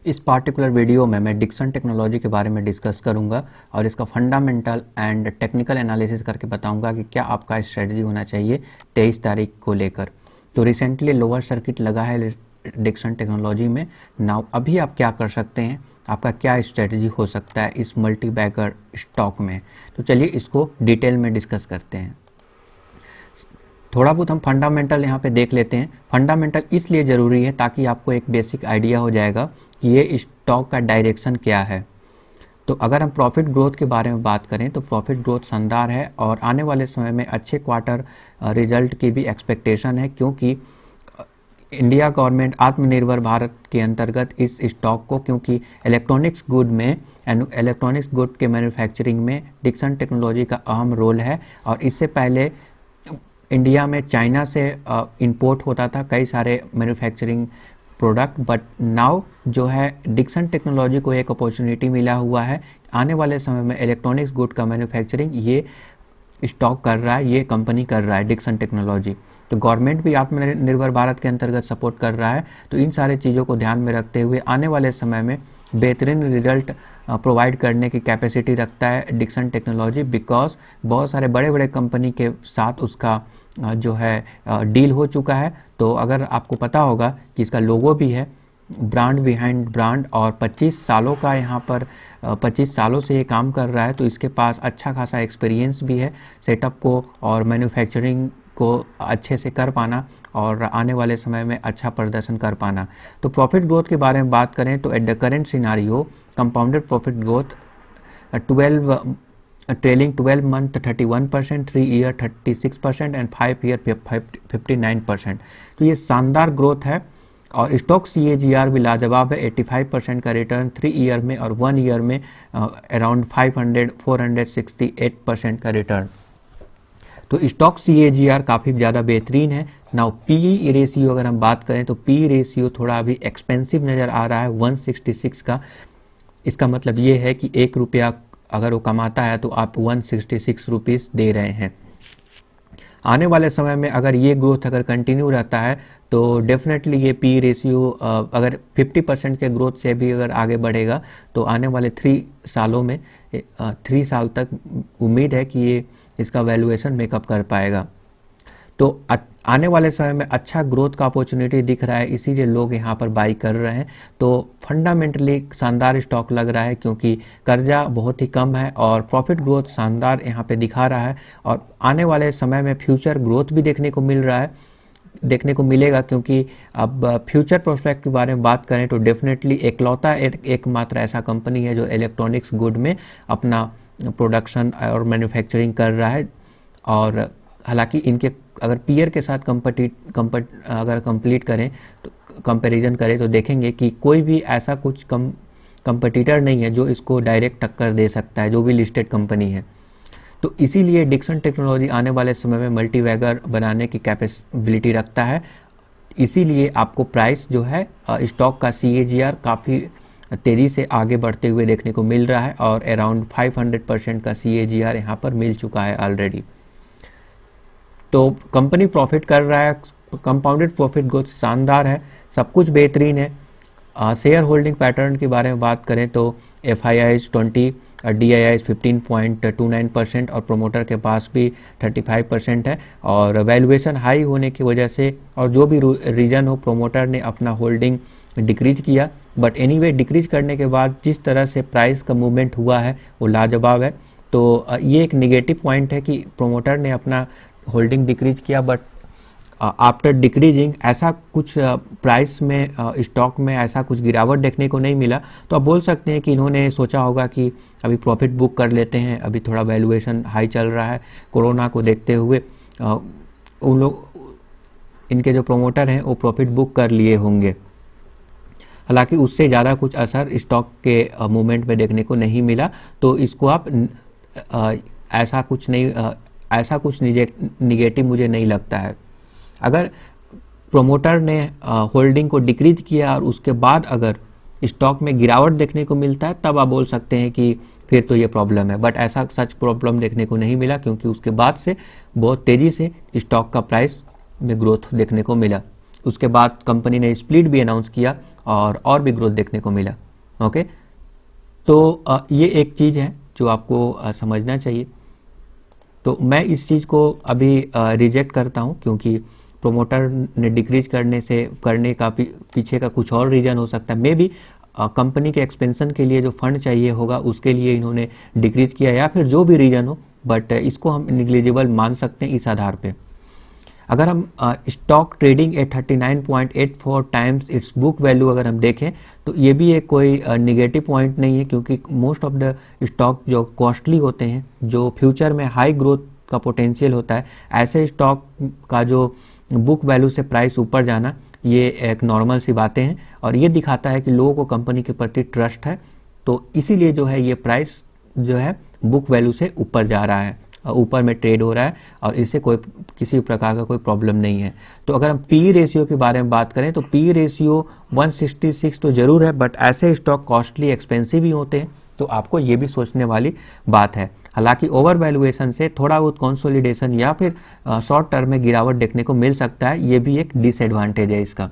इस particular video में मैं डिक्सन टेक्नोलॉजी के बारे में डिस्कस करूंगा और इसका फंडामेंटल एंड टेक्निकल एनालिसिस करके बताऊंगा कि क्या आपका स्ट्रेटजी होना चाहिए 23 तारीख को लेकर। तो रिसेंटली लोअर सर्किट लगा है डिक्सन टेक्नोलॉजी में। नाउ अभी आप क्या कर सकते हैं, आपका क्या स्ट्रेटजी हो सकता है इस मल्टी बैगर स्टॉक में। तो चलिए इसको डिटेल में डिस्कस करते हैं। थोड़ा बहुत हम फंडामेंटल यहाँ पे देख लेते हैं। फंडामेंटल इसलिए ज़रूरी है ताकि आपको एक बेसिक आइडिया हो जाएगा कि ये स्टॉक का डायरेक्शन क्या है। तो अगर हम प्रॉफिट ग्रोथ के बारे में बात करें तो प्रॉफिट ग्रोथ शानदार है और आने वाले समय में अच्छे क्वार्टर रिजल्ट की भी एक्सपेक्टेशन है, क्योंकि इंडिया गवर्नमेंट आत्मनिर्भर भारत के अंतर्गत इस स्टॉक को, क्योंकि इलेक्ट्रॉनिक्स गुड में इलेक्ट्रॉनिक्स गुड के मैन्युफैक्चरिंग में डिक्सन टेक्नोलॉजी का अहम रोल है। और इससे पहले इंडिया में चाइना से इंपोर्ट होता था कई सारे मैन्युफैक्चरिंग प्रोडक्ट, बट नाउ जो है डिक्सन टेक्नोलॉजी को एक अपॉर्चुनिटी मिला हुआ है। आने वाले समय में इलेक्ट्रॉनिक्स गुड का मैन्युफैक्चरिंग ये स्टॉक कर रहा है, ये कंपनी कर रहा है डिक्सन टेक्नोलॉजी। तो गवर्नमेंट भी आत्मनिर्भर भारत के अंतर्गत सपोर्ट कर रहा है। तो इन सारे चीज़ों को ध्यान में रखते हुए आने वाले समय में बेहतरीन रिजल्ट प्रोवाइड करने की कैपेसिटी रखता है डिक्सन टेक्नोलॉजी, बिकॉज बहुत सारे बड़े बड़े कंपनी के साथ उसका जो है डील हो चुका है। तो अगर आपको पता होगा कि इसका लोगो भी है, ब्रांड बिहाइंड ब्रांड, और 25 सालों का यहाँ पर 25 सालों से ये काम कर रहा है। तो इसके पास अच्छा खासा एक्सपीरियंस भी है सेटअप को और मैन्युफैक्चरिंग को अच्छे से कर पाना और आने वाले समय में अच्छा प्रदर्शन कर पाना। तो प्रॉफिट ग्रोथ के बारे में बात करें तो at the current scenario compounded profit growth 12 month 31%, 3 year 36% and 5 year 59%। तो ये शानदार ग्रोथ है और स्टॉक CAGR भी लाजवाब है, 85% का रिटर्न 3 ईयर में और 1 ईयर में अराउंड 468% का रिटर्न। तो स्टॉक CAGR काफ़ी ज़्यादा बेहतरीन है। नाउ PE रेशियो अगर हम बात करें तो PE रेशियो थोड़ा अभी एक्सपेंसिव नज़र आ रहा है 166 का। इसका मतलब ये है कि 1 रुपया अगर वो कमाता है तो आप 166 रुपीज़ दे रहे हैं। आने वाले समय में अगर ये ग्रोथ अगर कंटिन्यू रहता है तो डेफिनेटली ये PE रेशियो अगर 50% के ग्रोथ से भी अगर आगे बढ़ेगा तो आने वाले 3 सालों में 3 साल तक उम्मीद है कि ये इसका वैल्यूएशन मेकअप कर पाएगा। तो आने वाले समय में अच्छा ग्रोथ का अपॉर्चुनिटी दिख रहा है, इसीलिए लोग यहाँ पर बाई कर रहे हैं। तो फंडामेंटली शानदार स्टॉक लग रहा है क्योंकि कर्जा बहुत ही कम है और प्रॉफिट ग्रोथ शानदार यहाँ पे दिखा रहा है और आने वाले समय में फ्यूचर ग्रोथ भी देखने को मिलेगा, क्योंकि अब फ्यूचर प्रोस्पेक्ट के बारे में बात करें तो डेफिनेटली एकलौता एकमात्र ऐसा कंपनी है जो इलेक्ट्रॉनिक्स गुड में अपना प्रोडक्शन और मैन्युफैक्चरिंग कर रहा है। और हालांकि इनके अगर पीयर के साथ अगर कंप्लीट करें तो कंपैरिजन करें तो देखेंगे कि कोई भी ऐसा कुछ कंपटीटर नहीं है जो इसको डायरेक्ट टक्कर दे सकता है, जो भी लिस्टेड कंपनी है। तो इसीलिए डिक्सन टेक्नोलॉजी आने वाले समय में मल्टीवैगर बनाने की कैपेबिलिटी रखता है। इसीलिए आपको प्राइस जो है स्टॉक का CAGR काफ़ी तेज़ी से आगे बढ़ते हुए देखने को मिल रहा है और अराउंड 500% का CAGR यहाँ पर मिल चुका है ऑलरेडी। तो कंपनी प्रॉफिट कर रहा है, कंपाउंडेड प्रॉफिट ग्रोथ शानदार है, सब कुछ बेहतरीन है। शेयर होल्डिंग पैटर्न के बारे में बात करें तो FIIs 20, DIIs 15.29% और प्रोमोटर के पास भी 35% है। और वैल्यूएशन हाई होने की वजह से और जो भी रीज़न हो, प्रोमोटर ने अपना होल्डिंग डिक्रीज किया, बट एनीवे डिक्रीज करने के बाद जिस तरह से प्राइस का मूवमेंट हुआ है वो लाजवाब है। तो ये एक निगेटिव पॉइंट है कि प्रोमोटर ने अपना होल्डिंग डिक्रीज किया, बट आफ्टर डिक्रीजिंग ऐसा कुछ प्राइस में स्टॉक में ऐसा कुछ गिरावट देखने को नहीं मिला। तो आप बोल सकते हैं कि इन्होंने सोचा होगा कि अभी प्रॉफिट बुक कर लेते हैं, अभी थोड़ा वैल्यूएशन हाई चल रहा है, कोरोना को देखते हुए उन लोग इनके जो प्रोमोटर हैं वो प्रॉफिट बुक कर लिए होंगे। हालांकि उससे ज़्यादा कुछ असर स्टॉक के मूवमेंट में देखने को नहीं मिला। तो इसको आप ऐसा कुछ निगेटिव मुझे नहीं लगता है। अगर प्रोमोटर ने होल्डिंग को डिक्रीज किया और उसके बाद अगर स्टॉक में गिरावट देखने को मिलता है तब आप बोल सकते हैं कि फिर तो ये प्रॉब्लम है, बट ऐसा सच प्रॉब्लम देखने को नहीं मिला, क्योंकि उसके बाद से बहुत तेज़ी से स्टॉक का प्राइस में ग्रोथ देखने को मिला। उसके बाद कंपनी ने स्प्लिट भी अनाउंस किया और भी ग्रोथ देखने को मिला। ओके, तो ये एक चीज़ है जो आपको समझना चाहिए। तो मैं इस चीज़ को अभी रिजेक्ट करता हूँ, क्योंकि प्रोमोटर ने डिक्रीज करने का पीछे का कुछ और रीज़न हो सकता है। मे बी कंपनी के एक्सपेंशन के लिए जो फंड चाहिए होगा उसके लिए इन्होंने डिक्रीज किया, या फिर जो भी रीज़न हो, बट इसको हम निग्लिजिबल मान सकते हैं इस आधार पे। अगर हम stock trading at 39.84 times it's book value अगर हम देखें तो ये भी एक कोई निगेटिव पॉइंट नहीं है, क्योंकि मोस्ट ऑफ द स्टॉक जो कॉस्टली होते हैं, जो फ्यूचर में हाई ग्रोथ का पोटेंशियल होता है, ऐसे स्टॉक का जो बुक वैल्यू से प्राइस ऊपर जाना ये एक नॉर्मल सी बातें हैं, और ये दिखाता है कि लोगों को कंपनी के प्रति ट्रस्ट है। तो इसीलिए जो है ये प्राइस जो है बुक वैल्यू से ऊपर जा रहा है, ऊपर में ट्रेड हो रहा है, और इससे किसी प्रकार का कोई प्रॉब्लम नहीं है। तो अगर हम पी रेशियो के बारे में बात करें तो पी रेशियो 166 तो जरूर है, बट ऐसे स्टॉक कॉस्टली एक्सपेंसिव ही होते हैं, तो आपको ये भी सोचने वाली बात है। हालांकि ओवर वैल्यूएशन से थोड़ा बहुत कंसोलिडेशन या फिर शॉर्ट टर्म में गिरावट देखने को मिल सकता है, ये भी एक डिसएडवांटेज है इसका।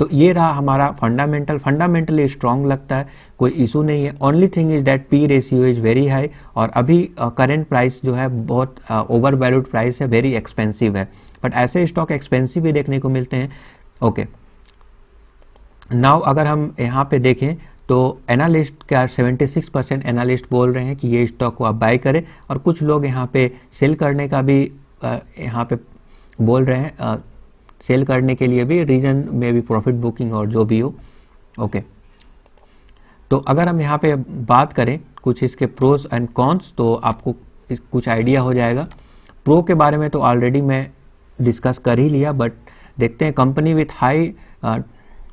तो ये रहा हमारा फंडामेंटली स्ट्रांग लगता है, कोई इशू नहीं है। Only thing is that P ratio is very high, और अभी करंट प्राइस जो है बहुत ओवर वैल्यूड प्राइस है, वेरी एक्सपेंसिव है, बट ऐसे स्टॉक एक्सपेंसिव भी देखने को मिलते हैं। ओके, नाउ अगर हम यहाँ पे देखें तो एनालिस्ट का 76% एनालिस्ट बोल रहे हैं कि ये स्टॉक को आप बाय करें, और कुछ लोग यहाँ पे सेल करने का भी यहाँ पे बोल रहे हैं, सेल करने के लिए भी रीजन में भी प्रॉफिट बुकिंग और जो भी हो। ओके, तो अगर हम यहाँ पे बात करें कुछ इसके प्रोस एंड कॉन्स, तो आपको कुछ आइडिया हो जाएगा। प्रो के बारे में तो ऑलरेडी मैं डिस्कस कर ही लिया, बट देखते हैं। Company with high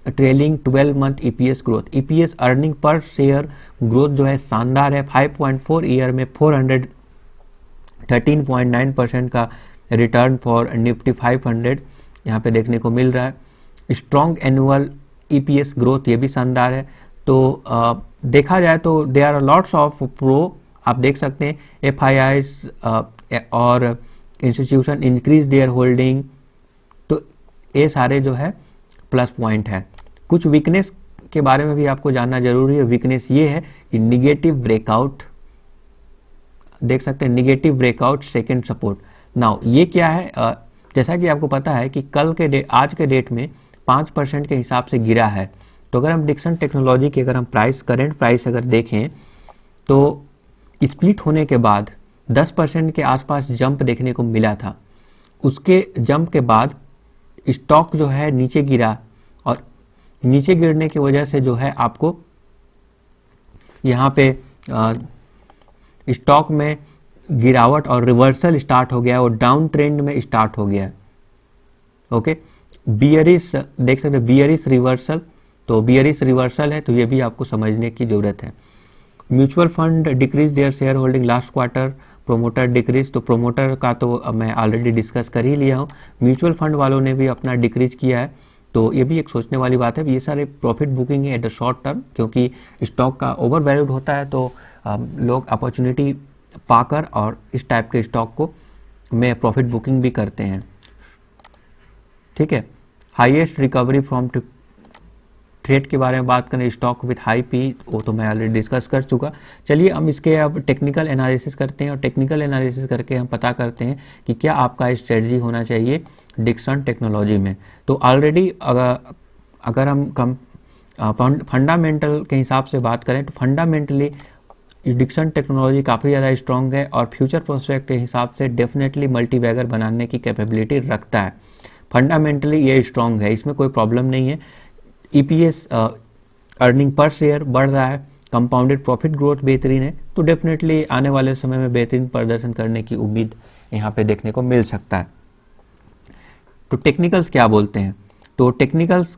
trailing 12 month EPS growth, EPS earning per share growth जो है शानदार है। 5.4 ईयर में 413.9% का रिटर्न फॉर निफ्टी 500 यहाँ पे देखने को मिल रहा है। स्ट्रॉन्ग एनुअल ईपीएस ग्रोथ, ये भी शानदार है। तो देखा जाए तो they are lots of pro, आप देख सकते हैं। एफआईआईज और इंस्टीट्यूशन इंक्रीज देयर होल्डिंग, तो ये सारे जो है प्लस पॉइंट है। कुछ वीकनेस के बारे में भी आपको जानना जरूरी है। वीकनेस ये है कि निगेटिव ब्रेकआउट, देख सकते हैं negative breakout second support. Now ये क्या है, जैसा कि आपको पता है कि आज के डेट में 5% के हिसाब से गिरा है। तो अगर हम डिक्सन टेक्नोलॉजी की अगर हम करंट प्राइस अगर देखें तो स्प्लिट होने के बाद 10% के आसपास जंप देखने को मिला था। उसके जंप के बाद स्टॉक जो है नीचे गिरा, और नीचे गिरने की वजह से जो है आपको यहाँ पे स्टॉक में गिरावट और रिवर्सल स्टार्ट हो गया और डाउन ट्रेंड में स्टार्ट हो गया। ओके, बियरिश देख सकते हैं, बियरिश रिवर्सल, तो बियरिश रिवर्सल है, तो ये भी आपको समझने की जरूरत है। Mutual fund decrease their share holding last quarter, promoter decrease, तो प्रोमोटर का तो मैं ऑलरेडी डिस्कस कर ही लिया हूँ। म्यूचुअल फंड वालों ने भी अपना डिक्रीज किया है, तो ये भी एक सोचने वाली बात है। ये सारे प्रॉफिट बुकिंग है एट द शॉर्ट टर्म, क्योंकि स्टॉक का ओवर वैल्यूड होता है, तो लोग अपॉर्चुनिटी पाकर और इस टाइप के स्टॉक को में प्रॉफिट बुकिंग भी करते हैं। ठीक है, हाईएस्ट रिकवरी फ्रॉम ट्रेड के बारे में बात करें, स्टॉक विथ हाई पी, वो तो मैं ऑलरेडी डिस्कस कर चुका। चलिए हम इसके अब टेक्निकल एनालिसिस करते हैं, और टेक्निकल एनालिसिस करके हम पता करते हैं कि क्या आपका स्ट्रेटजी होना चाहिए डिक्सन टेक्नोलॉजी में। तो ऑलरेडी अगर हम फंडामेंटल के हिसाब से बात करें तो फंडामेंटली डिक्सन टेक्नोलॉजी काफ़ी ज़्यादा स्ट्रॉन्ग है, और फ्यूचर प्रोस्पेक्ट के हिसाब से डेफिनेटली मल्टीबैगर बनाने की कैपेबिलिटी रखता है। फंडामेंटली ये स्ट्रॉन्ग है, इसमें कोई प्रॉब्लम नहीं है। ईपीएस अर्निंग पर शेयर बढ़ रहा है, कंपाउंडेड प्रॉफिट ग्रोथ बेहतरीन है, तो डेफिनेटली आने वाले समय में बेहतरीन प्रदर्शन करने की उम्मीद यहाँ पे देखने को मिल सकता है। तो टेक्निकल्स क्या बोलते हैं, तो टेक्निकल्स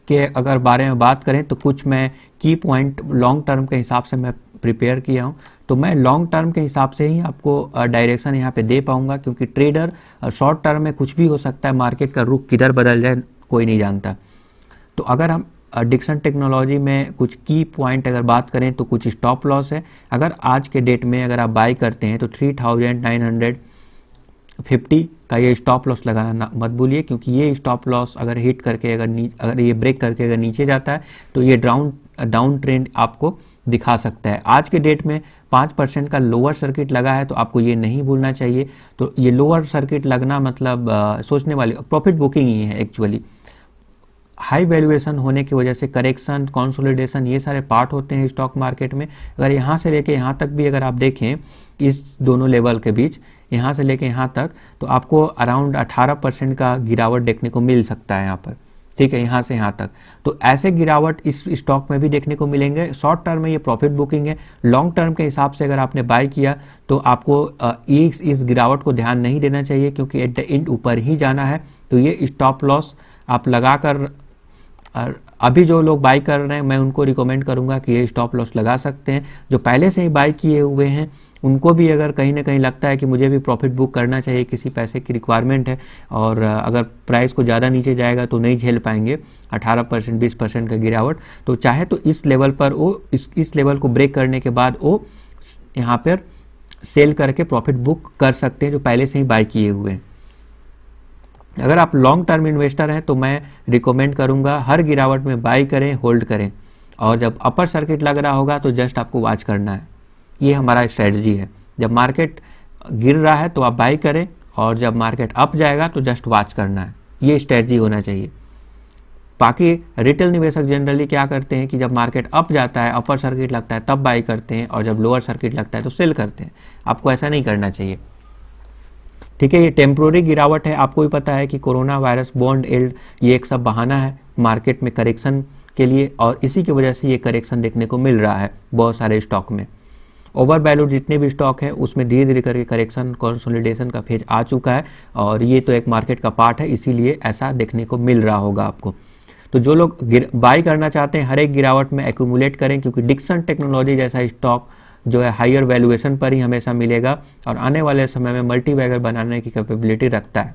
के अगर बारे में बात करें तो कुछ मैं की पॉइंट लॉन्ग टर्म के हिसाब से मैं प्रिपेयर किया हूँ, तो मैं लॉन्ग टर्म के हिसाब से ही आपको डायरेक्शन यहाँ पे दे पाऊंगा, क्योंकि ट्रेडर शॉर्ट टर्म में कुछ भी हो सकता है, मार्केट का रुख किधर बदल जाए कोई नहीं जानता। तो अगर हम डिक्सन टेक्नोलॉजी में कुछ की पॉइंट अगर बात करें तो कुछ स्टॉप लॉस है। अगर आज के डेट में अगर आप बाई करते हैं तो 50 का ये स्टॉप लॉस लगाना मत भूलिए, क्योंकि ये स्टॉप लॉस अगर हिट करके अगर ये ब्रेक करके अगर नीचे जाता है तो ये डाउन ट्रेंड आपको दिखा सकता है। आज के डेट में 5% का लोअर सर्किट लगा है, तो आपको ये नहीं भूलना चाहिए। तो ये लोअर सर्किट लगना मतलब सोचने वाली प्रॉफिट बुकिंग ही है एक्चुअली। हाई वैल्यूएशन होने की वजह से करेक्शन, कंसोलिडेशन, ये सारे पार्ट होते हैं स्टॉक मार्केट में। अगर यहाँ से लेके यहाँ तक भी अगर आप देखें इस दोनों लेवल के बीच, यहाँ से लेके यहाँ तक, तो आपको अराउंड 18% का गिरावट देखने को मिल सकता है यहाँ पर, ठीक है, यहाँ से यहाँ तक। तो ऐसे गिरावट इस स्टॉक में भी देखने को मिलेंगे। शॉर्ट टर्म में ये प्रॉफिट बुकिंग है। लॉन्ग टर्म के हिसाब से अगर आपने बाय किया तो आपको इस गिरावट को ध्यान नहीं देना चाहिए, क्योंकि एट द एंड ऊपर ही जाना है। तो ये स्टॉप लॉस आप लगाकर, अभी जो लोग बाय कर रहे हैं मैं उनको रिकमेंड करूंगा कि ये स्टॉप लॉस लगा सकते हैं। जो पहले से ही बाय किए हुए हैं उनको भी अगर कहीं ना कहीं लगता है कि मुझे भी प्रॉफिट बुक करना चाहिए, किसी पैसे की रिक्वायरमेंट है, और अगर प्राइस को ज़्यादा नीचे जाएगा तो नहीं झेल पाएंगे 18% 20% का गिरावट, तो चाहे तो इस लेवल पर वो इस लेवल को ब्रेक करने के बाद वो यहाँ पर सेल करके प्रॉफिट बुक कर सकते हैं जो पहले से ही बाय किए हुए हैं। अगर आप लॉन्ग टर्म इन्वेस्टर हैं तो मैं रिकमेंड करूंगा हर गिरावट में बाय करें, होल्ड करें, और जब अपर सर्किट लग रहा होगा तो जस्ट आपको वॉच करना है। ये हमारा स्ट्रेटजी है। जब मार्केट गिर रहा है तो आप बाय करें, और जब मार्केट अप जाएगा तो जस्ट वॉच करना है। ये स्ट्रेटजी होना चाहिए। बाकी रिटेल निवेशक जनरली क्या करते हैं कि जब मार्केट अप जाता है, अपर सर्किट लगता है, तब बाय करते हैं, और जब लोअर सर्किट लगता है तो सेल करते हैं। आपको ऐसा नहीं करना चाहिए, ठीक है। ये टेम्प्रोरी गिरावट है। आपको भी पता है कि कोरोना वायरस, बॉन्ड यील्ड, ये एक सब बहाना है मार्केट में करेक्शन के लिए, और इसी की वजह से ये करेक्शन देखने को मिल रहा है बहुत सारे स्टॉक में। ओवर वैल्यूड जितने भी स्टॉक हैं उसमें धीरे धीरे करके करेक्शन, कंसोलिडेशन का फेज आ चुका है, और ये तो एक मार्केट का पार्ट है, इसीलिए ऐसा देखने को मिल रहा होगा आपको। तो जो लोग बाय करना चाहते हैं हर एक गिरावट में एक्यूमुलेट करें, क्योंकि डिक्सन टेक्नोलॉजी जैसा स्टॉक जो है हायर वैल्यूएशन पर ही हमेशा मिलेगा, और आने वाले समय में मल्टी बैगर बनाने की कैपेबिलिटी रखता है।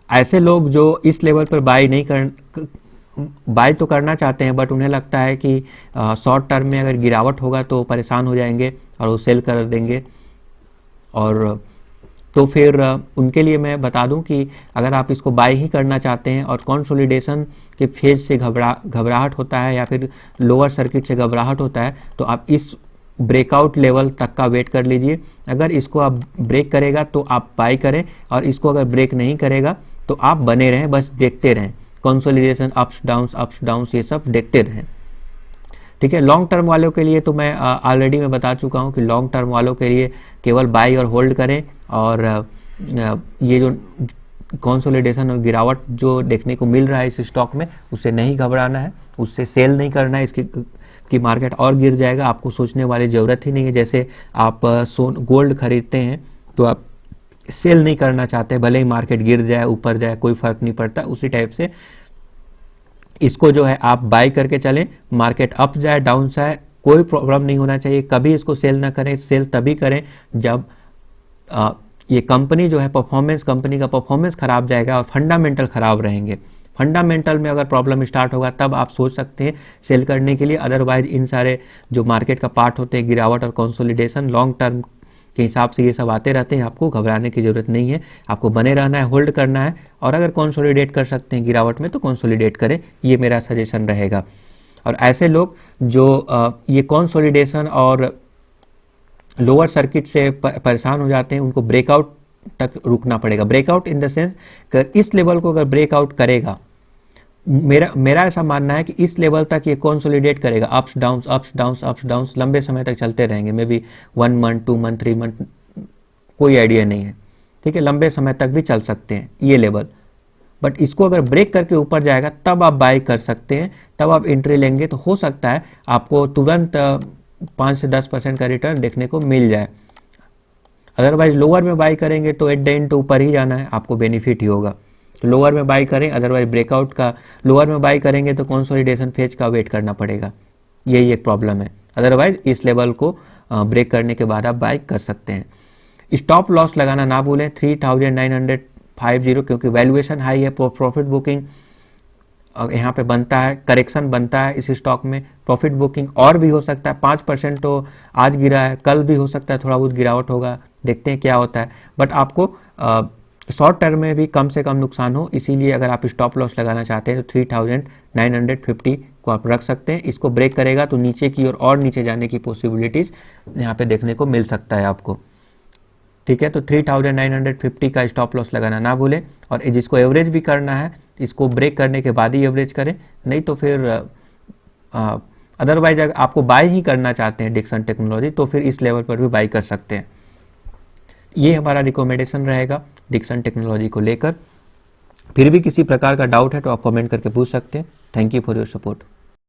ऐसे लोग जो इस लेवल पर बाय तो करना चाहते हैं, बट उन्हें लगता है कि शॉर्ट टर्म में अगर गिरावट होगा तो परेशान हो जाएंगे और वो सेल कर देंगे, और तो फिर उनके लिए मैं बता दूं कि अगर आप इसको बाय ही करना चाहते हैं और कंसोलिडेशन के फेज से घबराहट होता है, या फिर लोअर सर्किट से घबराहट होता है, तो आप इस ब्रेकआउट लेवल तक का वेट कर लीजिए। अगर इसको आप ब्रेक करेगा तो आप बाय करें, और इसको अगर ब्रेक नहीं करेगा तो आप बने रहें, बस देखते रहें। कंसोलिडेशन, अप्स डाउन्स ये सब देखते रहें, ठीक है। लॉन्ग टर्म वालों के लिए तो मैं ऑलरेडी मैं बता चुका हूं कि लॉन्ग टर्म वालों के लिए केवल बाय और होल्ड करें, और ये जो कंसोलिडेशन और गिरावट जो देखने को मिल रहा है इस स्टॉक में, उससे नहीं घबराना है, उससे सेल नहीं करना है कि मार्केट और गिर जाएगा। आपको सोचने वाली ज़रूरत ही नहीं है। जैसे आप गोल्ड खरीदते हैं तो आप सेल नहीं करना चाहते, भले ही मार्केट गिर जाए ऊपर जाए कोई फर्क नहीं पड़ता, उसी टाइप से इसको जो है आप बाय करके चलें। मार्केट अप जाए डाउन जाए कोई प्रॉब्लम नहीं होना चाहिए, कभी इसको सेल ना करें। सेल तभी करें जब ये कंपनी जो है कंपनी का परफॉर्मेंस खराब जाएगा और फंडामेंटल खराब रहेंगे। फंडामेंटल में अगर प्रॉब्लम स्टार्ट होगा तब आप सोच सकते हैं सेल करने के लिए। अदरवाइज इन सारे जो मार्केट का पार्ट होते हैं, गिरावट और कंसोलिडेशन, लॉन्ग टर्म के हिसाब से ये सब आते रहते हैं, आपको घबराने की जरूरत नहीं है। आपको बने रहना है, होल्ड करना है, और अगर कंसोलिडेट कर सकते हैं गिरावट में तो कंसोलिडेट करें, ये मेरा सजेशन रहेगा। और ऐसे लोग जो ये कंसोलिडेशन और लोअर सर्किट से परेशान हो जाते हैं, उनको ब्रेकआउट तक रुकना पड़ेगा। ब्रेकआउट इन द सेंस इस लेवल को अगर ब्रेकआउट करेगा, मेरा ऐसा मानना है कि इस लेवल तक ये कंसोलिडेट करेगा। अप्स डाउन्स लंबे समय तक चलते रहेंगे, may be 1 month 2 month 3 month, कोई आइडिया नहीं है, ठीक है। लंबे समय तक भी चल सकते हैं ये लेवल, बट इसको अगर ब्रेक करके ऊपर जाएगा तब आप बाय कर सकते हैं, तब आप एंट्री लेंगे तो हो सकता है आपको तुरंत 5 से 10% का रिटर्न देखने को मिल जाए। अदरवाइज लोअर में बाय करेंगे तो एट द एंड तो ऊपर ही जाना है, आपको बेनिफिट ही होगा। तो लोअर में बाय करें, अदरवाइज ब्रेकआउट का लोअर में बाय करेंगे तो कंसोलिडेशन फेज का वेट करना पड़ेगा, यही एक प्रॉब्लम है। अदरवाइज इस लेवल को ब्रेक करने के बाद आप बाय कर सकते हैं। स्टॉप लॉस लगाना ना भूलें 3950, क्योंकि वैल्यूएशन हाई है, प्रॉफिट बुकिंग यहाँ पे बनता है, करेक्शन बनता है इस स्टॉक में, प्रॉफिट बुकिंग और भी हो सकता है। 5% तो आज गिरा है, कल भी हो सकता है थोड़ा बहुत गिरावट होगा, देखते हैं क्या होता है। बट आपको शॉर्ट टर्म में भी कम से कम नुकसान हो, इसीलिए अगर आप स्टॉप लॉस लगाना चाहते हैं तो 3950 को आप रख सकते हैं। इसको ब्रेक करेगा तो नीचे की और नीचे जाने की पॉसिबिलिटीज़ यहाँ पे देखने को मिल सकता है आपको। ठीक है, तो 3950 का स्टॉप लॉस लगाना ना भूलें, और जिसको एवरेज भी करना है इसको ब्रेक करने के बाद ही एवरेज करें, नहीं तो फिर अदरवाइज अगर आपको बाय ही करना चाहते हैं डिक्सन टेक्नोलॉजी तो फिर इस लेवल पर भी बाय कर सकते हैं। ये हमारा रिकमेंडेशन रहेगा डिक्सन टेक्नोलॉजी को लेकर। फिर भी किसी प्रकार का डाउट है तो आप कमेंट करके पूछ सकते हैं। Thank you for your support.